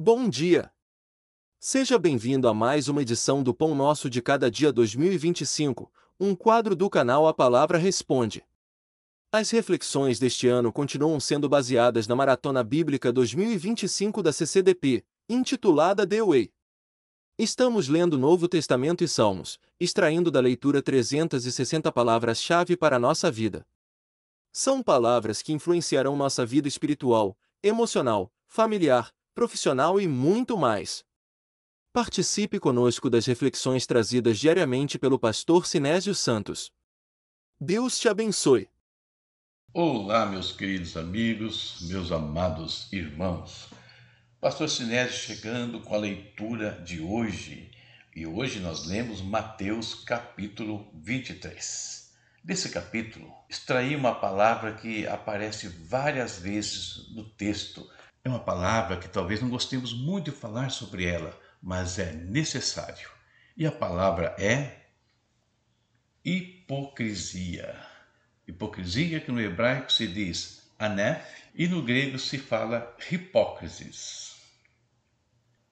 Bom dia! Seja bem-vindo a mais uma edição do Pão Nosso de Cada Dia 2025, um quadro do canal A Palavra Responde. As reflexões deste ano continuam sendo baseadas na Maratona Bíblica 2025 da CCDP, intitulada The Way. Estamos lendo o Novo Testamento e Salmos, extraindo da leitura 360 palavras-chave para a nossa vida. São palavras que influenciarão nossa vida espiritual, emocional, familiar, profissional e muito mais. Participe conosco das reflexões trazidas diariamente pelo pastor Sinésio Santos. Deus te abençoe. Olá, meus queridos amigos, meus amados irmãos. Pastor Sinésio chegando com a leitura de hoje. E hoje nós lemos Mateus capítulo 23. Desse capítulo, extraí uma palavra que aparece várias vezes no texto. É uma palavra que talvez não gostemos muito de falar sobre ela, mas é necessário. E a palavra é hipocrisia. Hipocrisia que no hebraico se diz anef e no grego se fala hipócrisis.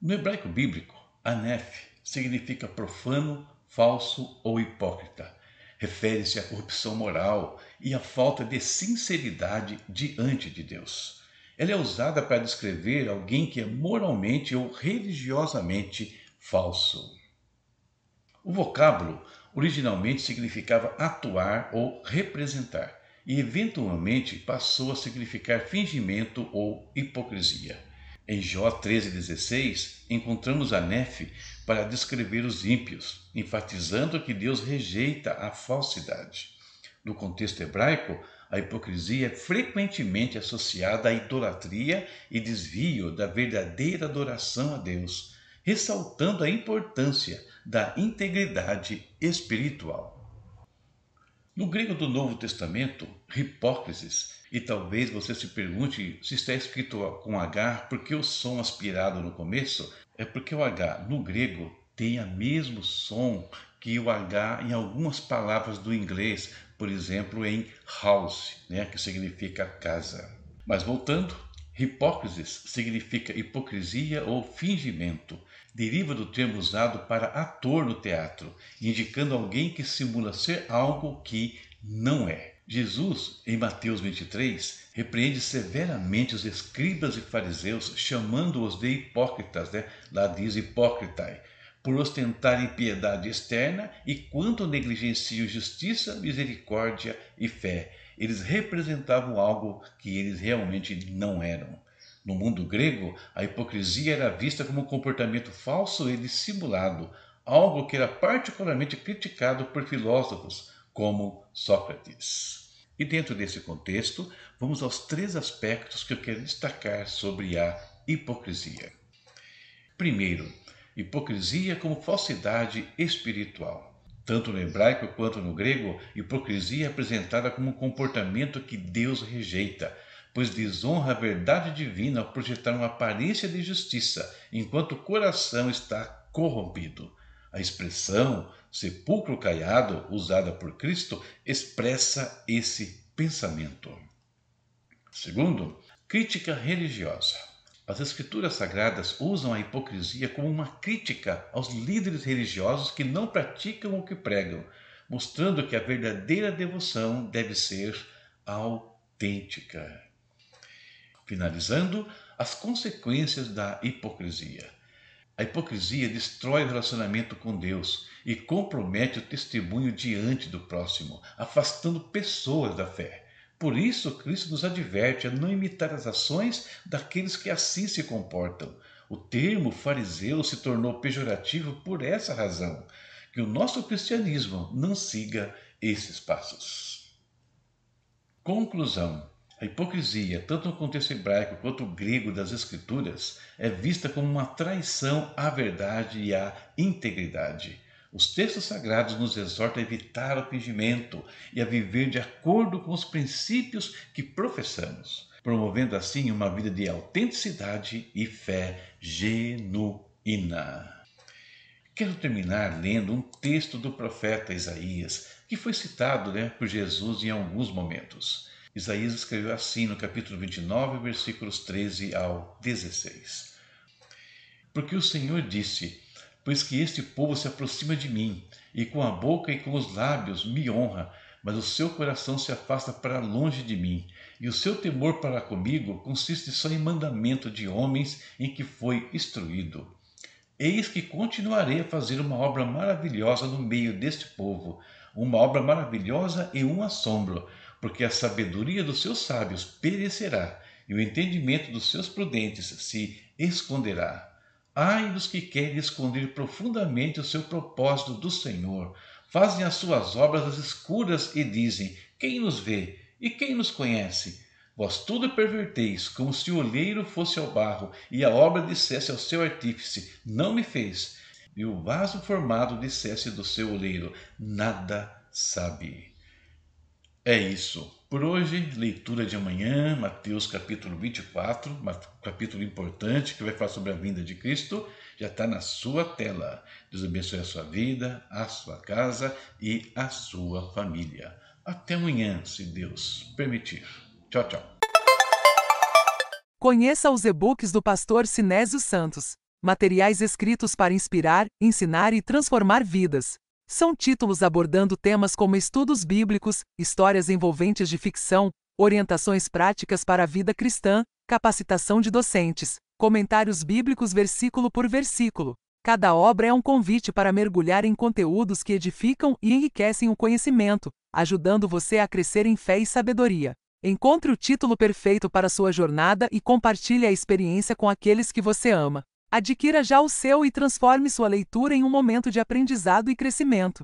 No hebraico bíblico, anef significa profano, falso ou hipócrita. Refere-se à corrupção moral e à falta de sinceridade diante de Deus. Ela é usada para descrever alguém que é moralmente ou religiosamente falso. O vocábulo originalmente significava atuar ou representar, e eventualmente passou a significar fingimento ou hipocrisia. Em Jó 13,16, encontramos a Nefe para descrever os ímpios, enfatizando que Deus rejeita a falsidade. No contexto hebraico, a hipocrisia é frequentemente associada à idolatria e desvio da verdadeira adoração a Deus, ressaltando a importância da integridade espiritual. No grego do Novo Testamento, hipócrisis, e talvez você se pergunte se está escrito com H, por que o som aspirado no começo? É porque o H no grego tem o mesmo som que o H em algumas palavras do inglês, por exemplo em house, que significa casa. Mas voltando, hipócrisis significa hipocrisia ou fingimento. Deriva do termo usado para ator no teatro, indicando alguém que simula ser algo que não é. Jesus, em Mateus 23, repreende severamente os escribas e fariseus, chamando-os de hipócritas, lá diz hipócritai, por ostentarem piedade externa e quanto negligenciam justiça, misericórdia e fé. Eles representavam algo que eles realmente não eram. No mundo grego, a hipocrisia era vista como um comportamento falso e dissimulado, algo que era particularmente criticado por filósofos como Sócrates. E dentro desse contexto, vamos aos 3 aspectos que eu quero destacar sobre a hipocrisia. Primeiro, hipocrisia como falsidade espiritual. Tanto no hebraico quanto no grego, hipocrisia é apresentada como um comportamento que Deus rejeita, pois desonra a verdade divina ao projetar uma aparência de justiça, enquanto o coração está corrompido. A expressão sepulcro caiado, usada por Cristo, expressa esse pensamento. Segundo, crítica religiosa. As Escrituras Sagradas usam a hipocrisia como uma crítica aos líderes religiosos que não praticam o que pregam, mostrando que a verdadeira devoção deve ser autêntica. Finalizando, as consequências da hipocrisia. A hipocrisia destrói o relacionamento com Deus e compromete o testemunho diante do próximo, afastando pessoas da fé. Por isso, Cristo nos adverte a não imitar as ações daqueles que assim se comportam. O termo fariseu se tornou pejorativo por essa razão, que o nosso cristianismo não siga esses passos. Conclusão. A hipocrisia, tanto no contexto hebraico quanto grego das Escrituras, é vista como uma traição à verdade e à integridade. Os textos sagrados nos exortam a evitar o fingimento e a viver de acordo com os princípios que professamos, promovendo assim uma vida de autenticidade e fé genuína. Quero terminar lendo um texto do profeta Isaías, que foi citado por Jesus em alguns momentos. Isaías escreveu assim no capítulo 29, versículos 13 ao 16. Porque o Senhor disse: pois que este povo se aproxima de mim, e com a boca e com os lábios me honra, mas o seu coração se afasta para longe de mim, e o seu temor para comigo consiste só em mandamento de homens em que foi instruído. Eis que continuarei a fazer uma obra maravilhosa no meio deste povo, uma obra maravilhosa e um assombro, porque a sabedoria dos seus sábios perecerá, e o entendimento dos seus prudentes se esconderá. Ai dos que querem esconder profundamente o seu propósito do Senhor, fazem as suas obras às escuras e dizem: quem nos vê e quem nos conhece? Vós tudo perverteis, como se o oleiro fosse ao barro, e a obra dissesse ao seu artífice: não me fez, e o vaso formado dissesse do seu oleiro: nada sabe. É isso. Por hoje, leitura de amanhã, Mateus capítulo 24, um capítulo importante que vai falar sobre a vinda de Cristo, já está na sua tela. Deus abençoe a sua vida, a sua casa e a sua família. Até amanhã, se Deus permitir. Tchau, tchau. Conheça os e-books do pastor Sinésio Santos. Materiais escritos para inspirar, ensinar e transformar vidas. São títulos abordando temas como estudos bíblicos, histórias envolventes de ficção, orientações práticas para a vida cristã, capacitação de docentes, comentários bíblicos versículo por versículo. Cada obra é um convite para mergulhar em conteúdos que edificam e enriquecem o conhecimento, ajudando você a crescer em fé e sabedoria. Encontre o título perfeito para sua jornada e compartilhe a experiência com aqueles que você ama. Adquira já o seu e transforme sua leitura em um momento de aprendizado e crescimento.